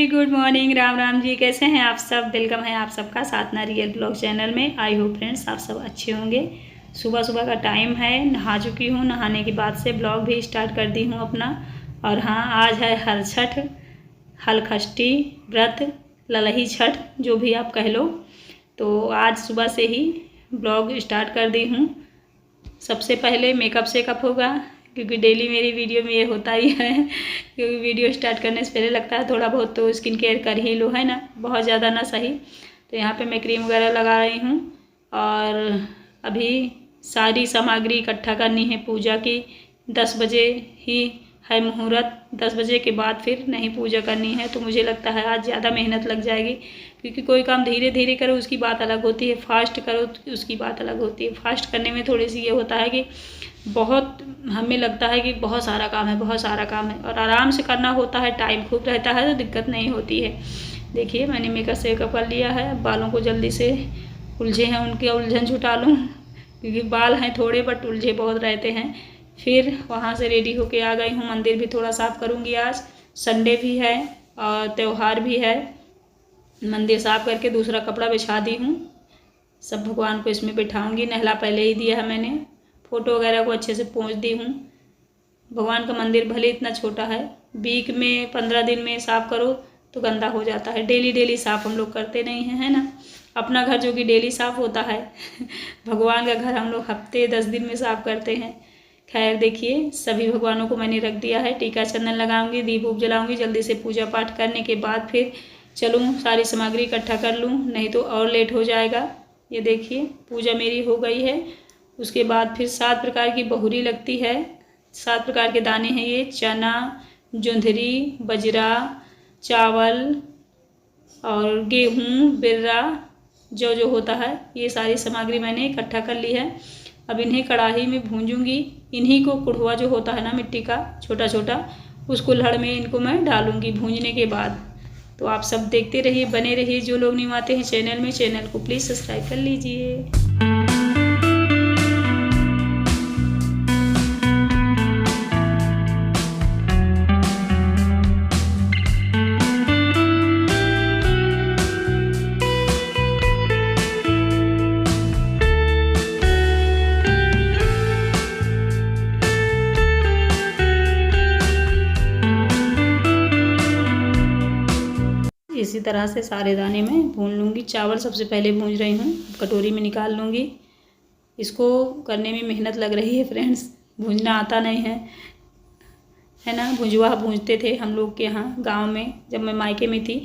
Good morning, Ram Ram ji. कैसे हैं आप सब? वेलकम है आप सबका साधना रियल ब्लॉग चैनल में। आई होप फ्रेंड्स आप सब अच्छे होंगे। सुबह सुबह का टाइम है, नहा चुकी हूँ। नहाने के बाद से ब्लॉग भी स्टार्ट कर दी हूँ अपना। और हाँ, आज है हर छठ, हलखष्टी व्रत, ललही छठ, जो भी आप कह लो। तो आज सुबह से ही ब्लॉग स्टार्ट कर दी हूँ। सबसे पहले मेकअप शेकअप होगा, क्योंकि डेली मेरी वीडियो में ये होता ही है। क्योंकि वीडियो स्टार्ट करने से पहले लगता है थोड़ा बहुत तो स्किन केयर कर ही लो, है ना, बहुत ज़्यादा ना सही। तो यहाँ पे मैं क्रीम वगैरह लगा रही हूँ। और अभी सारी सामग्री इकट्ठा करनी है पूजा की। 10 बजे ही है मुहूर्त, 10 बजे के बाद फिर नहीं पूजा करनी है। तो मुझे लगता है आज ज़्यादा मेहनत लग जाएगी, क्योंकि कोई काम धीरे धीरे करो उसकी बात अलग होती है, फास्ट करो उसकी बात अलग होती है। फास्ट करने में थोड़ी सी ये होता है कि बहुत हमें लगता है कि बहुत सारा काम है, बहुत सारा काम है। और आराम से करना होता है, टाइम खूब रहता है, तो दिक्कत नहीं होती है। देखिए मैंने मेकअप शेकअप कर लिया है। बालों को जल्दी से उलझे हैं उनके उलझन छुटा लूँ, क्योंकि बाल हैं थोड़े बट उलझे बहुत रहते हैं। फिर वहाँ से रेडी होके आ गई हूँ। मंदिर भी थोड़ा साफ़ करूँगी, आज संडे भी है और त्यौहार भी है। मंदिर साफ़ करके दूसरा कपड़ा बिछा दी हूँ। सब भगवान को इसमें बिठाऊँगी। नहला पहले ही दिया है मैंने। फ़ोटो वगैरह को अच्छे से पोंछ दी हूँ। भगवान का मंदिर भले इतना छोटा है, वीक में 15 दिन में साफ़ करो तो गंदा हो जाता है। डेली डेली साफ़ हम लोग करते नहीं हैं, है ना। अपना घर जो कि डेली साफ़ होता है भगवान का घर हम लोग हफ्ते 10 दिन में साफ़ करते हैं। खैर देखिए, सभी भगवानों को मैंने रख दिया है। टीका चंदन लगाऊंगी, दीप उप जलाऊंगी। जल्दी से पूजा पाठ करने के बाद फिर चलूँ, सारी सामग्री इकट्ठा कर लूँ, नहीं तो और लेट हो जाएगा। ये देखिए पूजा मेरी हो गई है। उसके बाद फिर 7 प्रकार की बहुरी लगती है। 7 प्रकार के दाने हैं ये: चना, जोंधरी, बजरा, चावल और गेहूँ, बिर्रा, जो होता है। ये सारी सामग्री मैंने इकट्ठा कर ली है। अब इन्हें कढ़ाई में भूंजूंगी। इन्हीं को कुढ़वा जो होता है ना मिट्टी का छोटा छोटा, उस कुल्हड़ में इनको मैं डालूंगी भूंजने के बाद। तो आप सब देखते रहिए, बने रहिए। जो लोग नहीं आते हैं चैनल में, चैनल को प्लीज़ सब्सक्राइब कर लीजिए। इसी तरह से सारे दाने मैं भून लूँगी। चावल सबसे पहले भूंज रही हूँ, कटोरी में निकाल लूँगी। इसको करने में मेहनत लग रही है फ्रेंड्स, भूंजना आता नहीं है ना। भुंजवा भूंजते थे हम लोग के यहाँ गांव में, जब मैं मायके में थी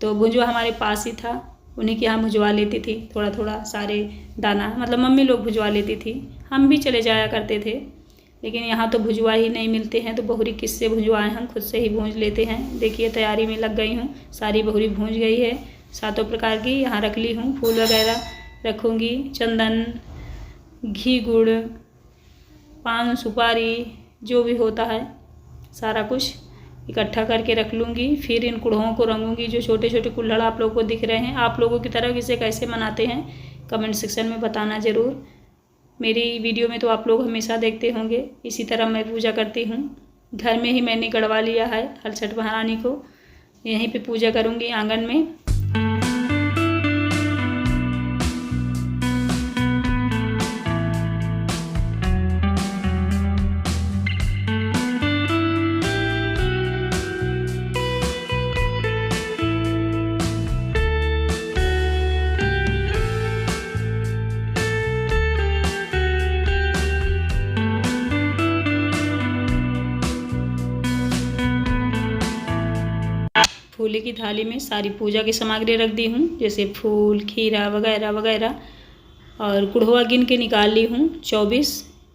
तो भुंजवा हमारे पास ही था। उन्हीं के यहाँ भुंजवा लेती थी थोड़ा थोड़ा सारे दाना, मतलब मम्मी लोग भुंजवा लेती थी, हम भी चले जाया करते थे। लेकिन यहाँ तो भुजवा ही नहीं मिलते हैं, तो बहुरी किससे भुंजवाएं, हम खुद से ही भूंज लेते हैं। देखिए तैयारी में लग गई हूँ, सारी बहुरी भूंज गई है। 7 प्रकार की यहाँ रख ली हूँ। फूल वगैरह रखूँगी, चंदन, घी, गुड़, पान, सुपारी, जो भी होता है सारा कुछ इकट्ठा करके रख लूँगी। फिर इन कुढ़ों को रंगूँगी। जो छोटे छोटे कुल्हड़ आप लोगों को दिख रहे हैं, आप लोगों की तरह इसे कैसे मनाते हैं कमेंट सेक्शन में बताना ज़रूर। मेरी वीडियो में तो आप लोग हमेशा देखते होंगे, इसी तरह मैं पूजा करती हूँ। घर में ही मैंने गड़वा लिया है हर छठ महारानी को। यहीं पे पूजा करूँगी आंगन में। फूले की थाली में सारी पूजा की सामग्री रख दी हूँ, जैसे फूल, खीरा वगैरह वगैरह। और कुढ़वा गिन के निकाल ली हूँ 24,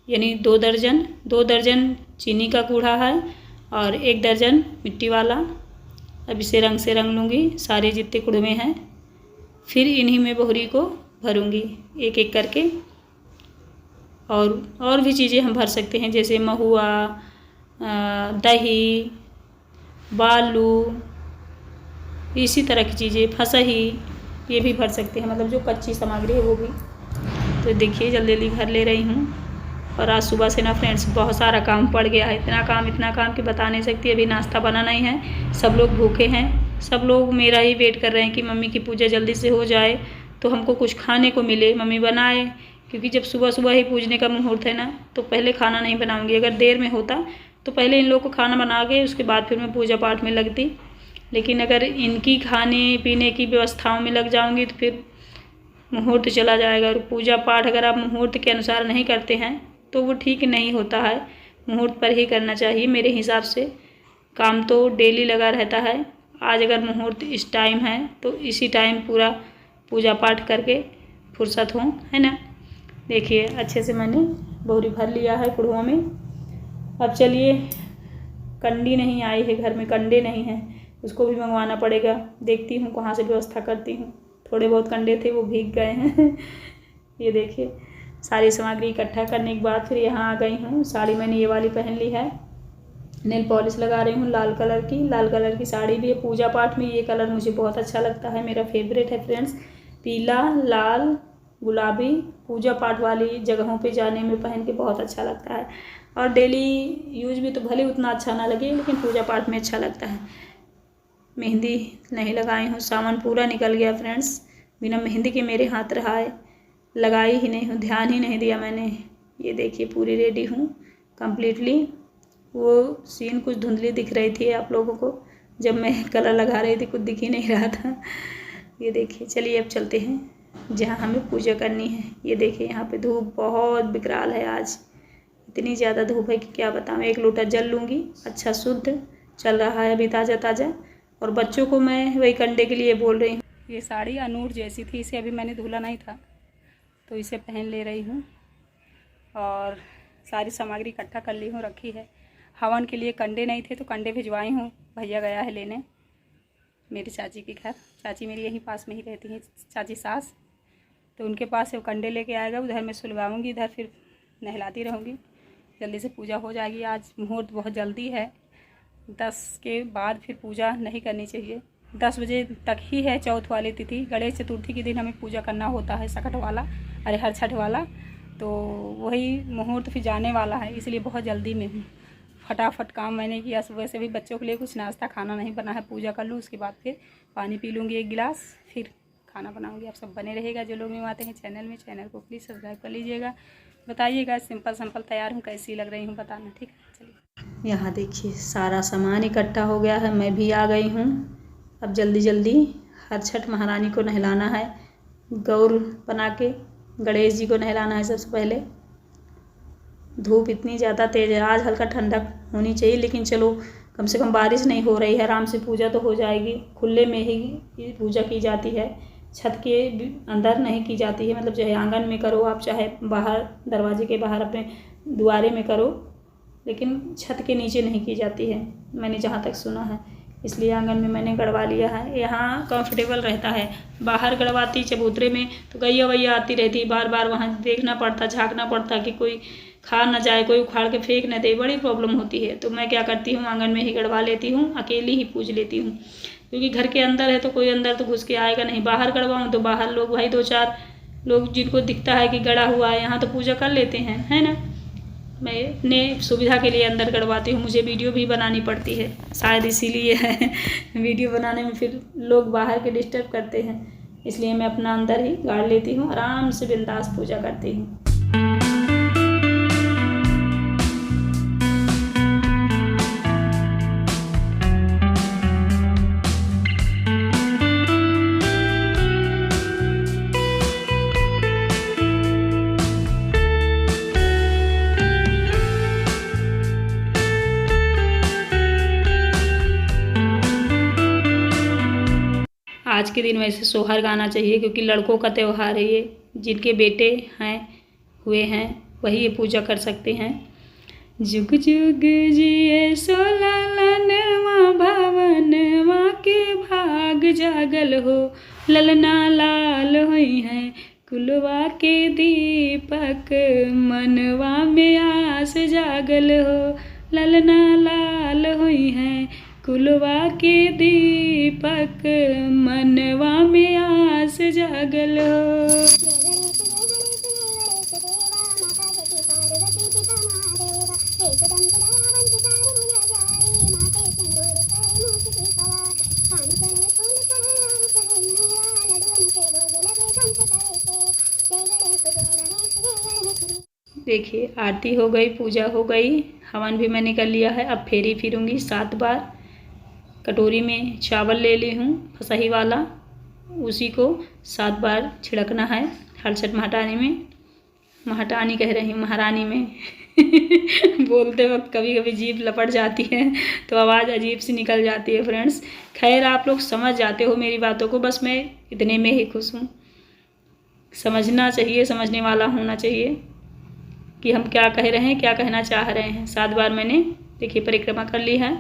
यानी 2 दर्जन। 2 दर्जन चीनी का कूढ़ा है और 1 दर्जन मिट्टी वाला। अब इसे रंग से रंग लूँगी, सारे जितने कुढ़वे हैं। फिर इन्हीं में बहुरी को भरूँगी एक एक करके। और भी चीज़ें हम भर सकते हैं, जैसे महुआ, दही, बालू, इसी तरह की चीज़ें, फसही, ये भी भर सकते हैं, मतलब जो कच्ची सामग्री है वो भी। तो देखिए जल्दी जल्दी भर ले रही हूँ। और आज सुबह से ना फ्रेंड्स बहुत सारा काम पड़ गया है, इतना काम कि बता नहीं सकती। अभी नाश्ता बना नहीं है, सब लोग भूखे हैं, सब लोग मेरा ही वेट कर रहे हैं कि मम्मी की पूजा जल्दी से हो जाए तो हमको कुछ खाने को मिले, मम्मी बनाए। क्योंकि जब सुबह सुबह ही पूजने का मुहूर्त है ना, तो पहले खाना नहीं बनाऊंगी। अगर देर में होता तो पहले इन लोग को खाना बना के उसके बाद फिर मैं पूजा पाठ में लगती। लेकिन अगर इनकी खाने पीने की व्यवस्थाओं में लग जाऊंगी तो फिर मुहूर्त चला जाएगा। और पूजा पाठ अगर आप मुहूर्त के अनुसार नहीं करते हैं तो वो ठीक नहीं होता है। मुहूर्त पर ही करना चाहिए मेरे हिसाब से। काम तो डेली लगा रहता है, आज अगर मुहूर्त इस टाइम है तो इसी टाइम पूरा पूजा पाठ करके फुर्सत हों, है ना। देखिए अच्छे से मैंने बोरी भर लिया है कुड़ुओं में। अब चलिए, कंडी नहीं आई है घर में, कंडे नहीं हैं, उसको भी मंगवाना पड़ेगा। देखती हूँ कहाँ से व्यवस्था करती हूँ। थोड़े बहुत कंडे थे वो भीग गए हैं। ये देखिए सारी सामग्री इकट्ठा करने के बाद फिर यहाँ आ गई हूँ। साड़ी मैंने ये वाली पहन ली है, नेल पॉलिश लगा रही हूँ लाल कलर की साड़ी भी है। पूजा पाठ में ये कलर मुझे बहुत अच्छा लगता है, मेरा फेवरेट है फ्रेंड्स। पीला, लाल, गुलाबी पूजा पाठ वाली जगहों पे जाने में पहन के बहुत अच्छा लगता है। और डेली यूज भी तो भले उतना अच्छा ना लगे, लेकिन पूजा पाठ में अच्छा लगता है। मेहंदी नहीं लगाई हूँ, सामान पूरा निकल गया फ्रेंड्स। बिना मेहंदी के मेरे हाथ रहा है, लगाई ही नहीं हूँ, ध्यान ही नहीं दिया मैंने। ये देखिए पूरी रेडी हूँ कम्प्लीटली। वो सीन कुछ धुंधली दिख रही थी आप लोगों को जब मैं कलर लगा रही थी, कुछ दिख ही नहीं रहा था। ये देखिए चलिए अब चलते हैं जहाँ हमें पूजा करनी है। ये देखिए यहाँ पे धूप बहुत विकराल है आज, इतनी ज़्यादा धूप है कि क्या बताऊँ। 1 लोटा जल लूँगी, अच्छा शुद्ध चल रहा है अभी ताज़ा ताज़ा। और बच्चों को मैं वही कंडे के लिए बोल रही हूँ। ये साड़ी अनूर जैसी थी, इसे अभी मैंने धुला नहीं था तो इसे पहन ले रही हूँ। और सारी सामग्री इकट्ठा कर ली हूँ, रखी है। हवन के लिए कंडे नहीं थे तो कंडे भिजवाई हूँ, भैया गया है लेने मेरी चाची के घर। चाची मेरी यहीं पास में ही रहती हैं, चाची सास, तो उनके पास से कंडे लेके आएगा। उधर मैं सुलगाऊँगी, इधर फिर नहलाती रहूँगी, जल्दी से पूजा हो जाएगी। आज मुहूर्त बहुत जल्दी है, 10 के बाद फिर पूजा नहीं करनी चाहिए। 10 बजे तक ही है चौथ वाली तिथि। गणेश चतुर्थी के दिन हमें पूजा करना होता है सकट वाला, अरे हर छठ वाला, तो वही मुहूर्त फिर जाने वाला है, इसलिए बहुत जल्दी में हूँ। फटाफट काम मैंने किया। सुबह से भी बच्चों के लिए कुछ नाश्ता खाना नहीं बना है, पूजा कर लूँ उसके बाद फिर पानी पी लूँगी 1 गिलास, फिर खाना बनाऊँगी। आप सब बने रहेगा, जो लोग न्यू आते हैं चैनल को प्लीज़ सब्सक्राइब कर लीजिएगा। बताइएगा सिंपल तैयार हूँ, कैसी लग रही हूँ बताना, ठीक है। चलिए यहाँ देखिए सारा सामान इकट्ठा हो गया है, मैं भी आ गई हूँ। अब जल्दी हर छठ महारानी को नहलाना है, गौर बना के गणेश जी को नहलाना है सबसे पहले। धूप इतनी ज़्यादा तेज़ है, आज हल्का ठंडक होनी चाहिए, लेकिन चलो कम से कम बारिश नहीं हो रही है, आराम से पूजा तो हो जाएगी। खुले में ही पूजा की जाती है, छत के अंदर नहीं की जाती है। मतलब चाहे आंगन में करो आप, चाहे बाहर दरवाजे के बाहर अपने दुआरे में करो, लेकिन छत के नीचे नहीं की जाती है, मैंने जहाँ तक सुना है। इसलिए आंगन में मैंने गड़वा लिया है, यहाँ कंफर्टेबल रहता है। बाहर गड़वाती चबूतरे में तो गैया वैया आती रहती, बार बार वहाँ देखना पड़ता, झाँकना पड़ता कि कोई खा ना जाए, कोई उखाड़ के फेंक न दे, बड़ी प्रॉब्लम होती है। तो मैं क्या करती हूँ, आंगन में ही गड़वा लेती हूँ, अकेली ही पूज लेती हूँ। क्योंकि घर के अंदर है तो कोई अंदर तो घुस के आएगा नहीं। बाहर गड़वाऊँ तो बाहर लोग भाई 2-4 लोग जिनको दिखता है कि गड़ा हुआ है, यहाँ तो पूजा कर लेते हैं, है ना। मैं अपने सुविधा के लिए अंदर गड़वाती हूँ, मुझे वीडियो भी बनानी पड़ती है, शायद इसीलिए है। वीडियो बनाने में फिर लोग बाहर के डिस्टर्ब करते हैं, इसलिए मैं अपना अंदर ही गाड़ लेती हूँ, आराम से बिंदास पूजा करती हूँ। आज के दिन वैसे सोहर गाना चाहिए, क्योंकि लड़कों का त्यौहार है ये। जिनके बेटे हुए हैं वही ये पूजा कर सकते हैं। जुग जुग जिए सोललनवा भवनवा के भाग जागल हो, ललना लाल होई है कुलवा के दीपक, मनवा में आस जागल हो, ललना लाल होई है कुलवा के दीपक, मनवा में आस जागल हो। देखिए आरती हो गई, पूजा हो गई, हवन भी मैंने कर लिया है। अब फेरी फिरूंगी 7 बार। कटोरी में चावल ले ली हूँ फसही वाला, उसी को 7 बार छिड़कना है हलचट महारानी कह रही हूँ महारानी में बोलते वक्त कभी कभी जीभ लपट जाती है तो आवाज़ अजीब सी निकल जाती है फ्रेंड्स। खैर आप लोग समझ जाते हो मेरी बातों को, बस मैं इतने में ही खुश हूँ। समझना चाहिए, समझने वाला होना चाहिए कि हम क्या कह रहे हैं, क्या कहना चाह रहे हैं। 7 बार मैंने देखिए परिक्रमा कर ली है।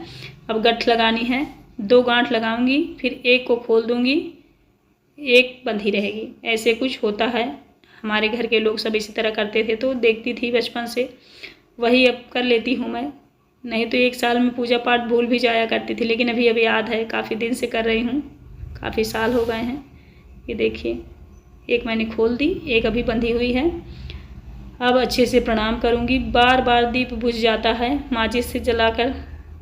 अब गठ लगानी है, 2 गांठ लगाऊंगी, फिर एक को खोल दूंगी, एक बंधी रहेगी। ऐसे कुछ होता है, हमारे घर के लोग सब इसी तरह करते थे तो देखती थी बचपन से, वही अब कर लेती हूँ मैं। नहीं तो 1 साल में पूजा पाठ भूल भी जाया करती थी, लेकिन अभी याद है, काफ़ी दिन से कर रही हूँ, काफ़ी साल हो गए हैं। ये देखिए एक मैंने खोल दी, एक अभी बंधी हुई है। अब अच्छे से प्रणाम करूँगी। बार बार दीप बुझ जाता है, माचिस से जलाकर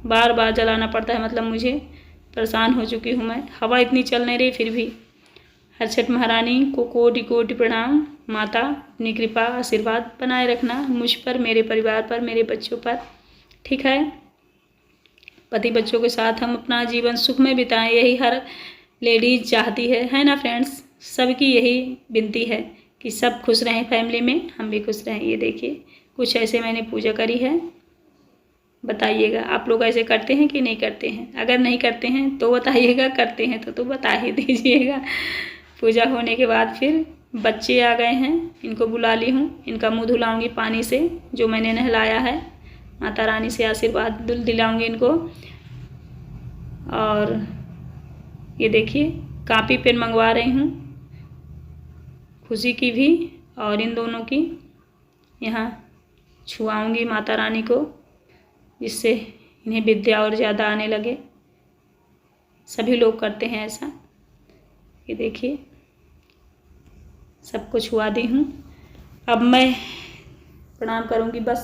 बार बार जलाना पड़ता है, मतलब मुझे परेशान हो चुकी हूँ मैं। हवा इतनी चल नहीं रही, फिर भी हलचट महारानी को कोटि कोटि प्रणाम। माता अपनी कृपा आशीर्वाद बनाए रखना मुझ पर, मेरे परिवार पर, मेरे बच्चों पर, ठीक है। पति बच्चों के साथ हम अपना जीवन सुख में बिताएं, यही हर लेडीज चाहती है ना फ्रेंड्स। सबकी यही विनती है कि सब खुश रहें, फैमिली में हम भी खुश रहें। ये देखिए कुछ ऐसे मैंने पूजा करी है। बताइएगा आप लोग ऐसे करते हैं कि नहीं करते हैं? अगर नहीं करते हैं तो बताइएगा, करते हैं तो बता ही दीजिएगा। पूजा होने के बाद फिर बच्चे आ गए हैं, इनको बुला ली हूँ। इनका मुंह धुलाऊंगी पानी से जो मैंने नहलाया है। माता रानी से आशीर्वाद दिलाऊंगी इनको। और ये देखिए कापी पेन मंगवा रही हूँ, खुशी की भी और इन दोनों की। यहाँ छुआऊंगी माता रानी को, जिससे इन्हें विद्या और ज़्यादा आने लगे। सभी लोग करते हैं ऐसा। ये देखिए सबको छुआ दी हूँ। अब मैं प्रणाम करूँगी, बस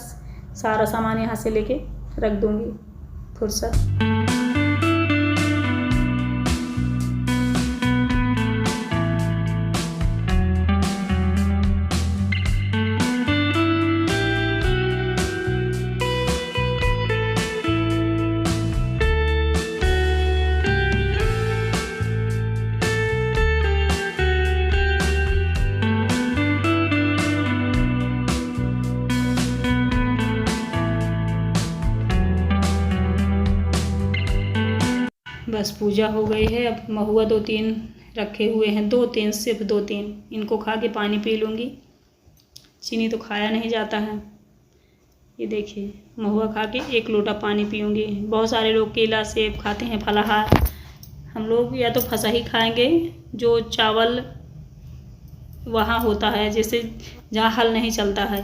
सारा सामान यहाँ से लेके रख दूँगी फुर्सत। बस पूजा हो गई है। अब महुआ 2-3 रखे हुए हैं, 2-3 सिर्फ 2-3, इनको खा के पानी पी लूँगी। चीनी तो खाया नहीं जाता है। ये देखिए महुआ खा के 1 लोटा पानी पीऊँगी। बहुत सारे लोग केला सेब खाते हैं फलाहार, हम लोग या तो फसही खाएंगे जो चावल वहाँ होता है, जैसे जहाँ हल नहीं चलता है।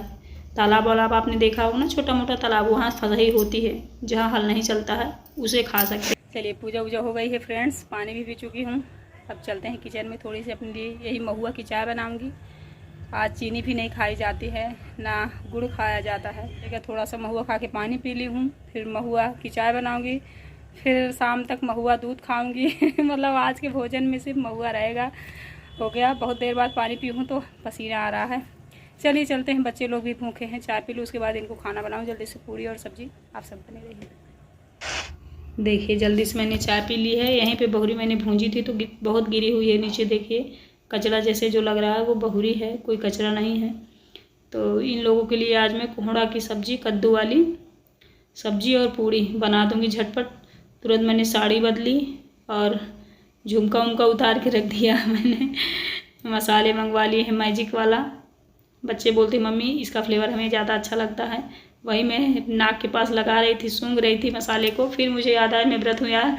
तालाब वालाब आपने देखा होगा ना, छोटा मोटा तालाब, वहाँ फसही होती है। जहाँ हल नहीं चलता है उसे खा सकते हैं। चलिए पूजा वूजा हो गई है फ्रेंड्स, पानी भी पी चुकी हूँ। अब चलते हैं किचन में, थोड़ी सी अपने लिए यही महुआ की चाय बनाऊँगी। आज चीनी भी नहीं खाई जाती है, ना गुड़ खाया जाता है, लेकिन थोड़ा सा महुआ खा के पानी पी ली हूँ। फिर महुआ की चाय बनाऊँगी, फिर शाम तक महुआ दूध खाऊँगी मतलब आज के भोजन में सिर्फ महुआ रहेगा। हो गया, बहुत देर बाद पानी पी हूँ तो पसीना आ रहा है। चलिए चलते हैं, बच्चे लोग भी भूखे हैं। चाय पी लूँ, उसके बाद इनको खाना बनाऊँ जल्दी से, पूरी और सब्जी। आप सब बने रहिए। देखिए जल्दी से मैंने चाय पी ली है। यहीं पे बहुरी मैंने भूंजी थी तो बहुत गिरी हुई है नीचे। देखिए कचरा जैसे जो लग रहा है वो बहुरी है, कोई कचरा नहीं है। तो इन लोगों के लिए आज मैं कोहड़ा की सब्जी, कद्दू वाली सब्जी और पूड़ी बना दूंगी झटपट। तुरंत मैंने साड़ी बदली और झुमका उमका उतार के रख दिया मैंने। मसाले मंगवा लिए हैं मैजिक वाला। बच्चे बोलते मम्मी इसका फ्लेवर हमें ज़्यादा अच्छा लगता है, वही मैं नाक के पास लगा रही थी, सूंघ रही थी मसाले को। फिर मुझे याद आया मैं व्रत हूँ यार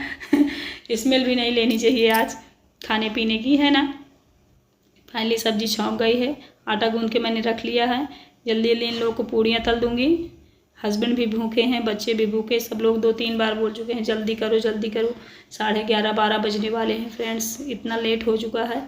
स्मेल भी नहीं लेनी चाहिए आज खाने पीने की, है ना। फाइनली सब्जी छौंक गई है, आटा गूंद के मैंने रख लिया है। जल्दी जल्दी इन लोगों को पूड़ियाँ तल दूँगी। हस्बैंड भी भूखे हैं, बच्चे भी भूखे, सब लोग 2-3 बार बोल चुके हैं जल्दी करो जल्दी करो। 11:30-12 बजने वाले हैं फ्रेंड्स, इतना लेट हो चुका है।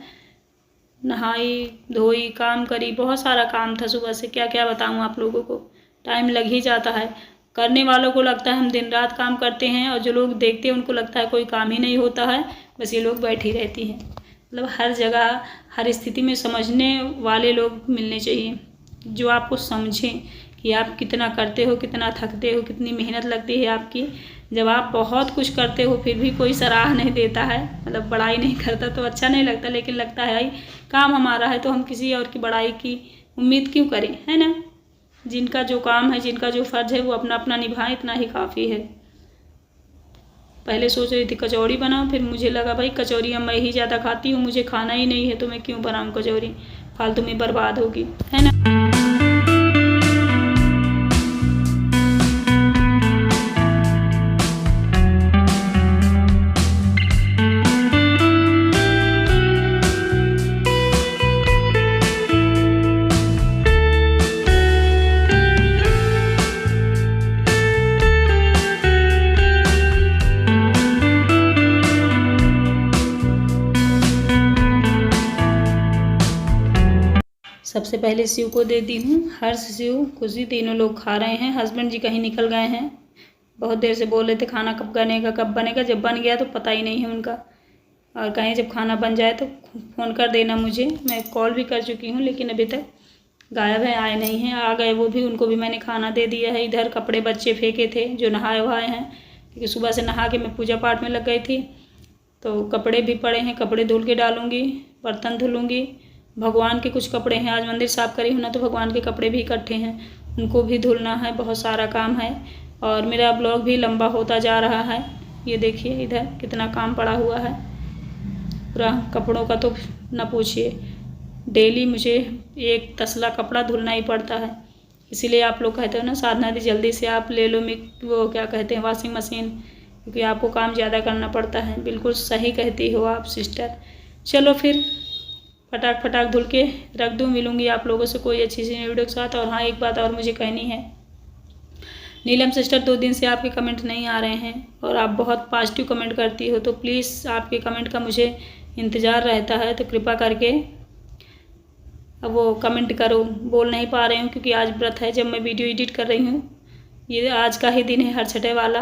नहाई धोई काम करी, बहुत सारा काम था सुबह से, क्या क्या बताऊँ आप लोगों को। टाइम लग ही जाता है। करने वालों को लगता है हम दिन रात काम करते हैं, और जो लोग देखते हैं उनको लगता है कोई काम ही नहीं होता है, बस ये लोग बैठी रहती हैं। मतलब हर जगह हर स्थिति में समझने वाले लोग मिलने चाहिए। जो आपको समझें कि आप कितना करते हो, कितना थकते हो, कितनी मेहनत लगती है आपकी। जब आप बहुत कुछ करते हो फिर भी कोई सराह नहीं देता है, मतलब बड़ाई नहीं करता तो अच्छा नहीं लगता, लेकिन लगता है भाई काम हमारा है तो हम किसी और की बड़ाई की उम्मीद क्यों करें, है ना। जिनका जो काम है, जिनका जो फ़र्ज है वो अपना अपना निभाएं, इतना ही काफ़ी है। पहले सोच रही थी कचौड़ी बनाऊं, फिर मुझे लगा भाई कचौड़ी अब मैं ही ज़्यादा खाती हूँ, मुझे खाना ही नहीं है तो मैं क्यों बनाऊं कचौड़ी, फालतू में बर्बाद होगी, है ना। सबसे पहले शिव को दे दी हूँ। हर्ष, शिव, खुशी तीनों लोग खा रहे हैं। हस्बैंड जी कहीं निकल गए हैं, बहुत देर से बोल रहे थे खाना कब बनेगा कब बनेगा, जब बन गया तो पता ही नहीं है उनका। और कहें जब खाना बन जाए तो फ़ोन कर देना मुझे, मैं कॉल भी कर चुकी हूँ लेकिन अभी तक गायब है, आए नहीं हैं। आ गए वो भी, उनको भी मैंने खाना दे दिया है। इधर कपड़े बच्चे फेंके थे जो नहाए वहाए हैं, क्योंकि सुबह से नहा के मैं पूजा पाठ में लग गई थी, तो कपड़े भी पड़े हैं, कपड़े धुल के डालूँगी, बर्तन धुलूँगी। भगवान के कुछ कपड़े हैं, आज मंदिर साफ़ करी हूँ ना, तो भगवान के कपड़े भी इकट्ठे हैं, उनको भी धुलना है, बहुत सारा काम है। और मेरा ब्लॉग भी लंबा होता जा रहा है। ये देखिए इधर कितना काम पड़ा हुआ है, पूरा कपड़ों का तो ना पूछिए। डेली मुझे एक तसला कपड़ा धुलना ही पड़ता है, इसीलिए आप लोग कहते हो ना साधना दी जल्दी से आप ले लो वो क्या कहते हैं वॉशिंग मशीन, क्योंकि आपको काम ज़्यादा करना पड़ता है। बिल्कुल सही कहती हो आप सिस्टर। चलो फिर फटाक फटाक धुल के रख दूँ, मिलूँगी आप लोगों से कोई अच्छी सी वीडियो के साथ। और हाँ, एक बात और मुझे कहनी है, नीलम सिस्टर 2 दिन से आपके कमेंट नहीं आ रहे हैं और आप बहुत पॉजिटिव कमेंट करती हो, तो प्लीज़ आपके कमेंट का मुझे इंतज़ार रहता है, तो कृपा करके अब वो कमेंट करो। बोल नहीं पा रही हूँ क्योंकि आज व्रत है, जब मैं वीडियो एडिट कर रही हूँ, ये आज का ही दिन है हर छठे वाला,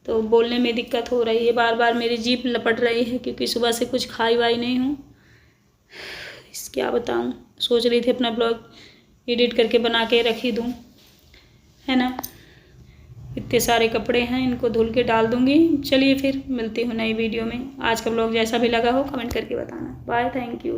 तो बोलने में दिक्कत हो रही है, बार बार मेरी जीभ लपट रही है क्योंकि सुबह से कुछ खाई वाई नहीं हूँ। क्या बताऊँ, सोच रही थी अपना ब्लॉग एडिट करके बना के रख ही दूँ, है ना। इतने सारे कपड़े हैं, इनको धुल के डाल दूँगी। चलिए फिर मिलती हूँ नई वीडियो में। आज का ब्लॉग जैसा भी लगा हो कमेंट करके बताना। Bye, thank you.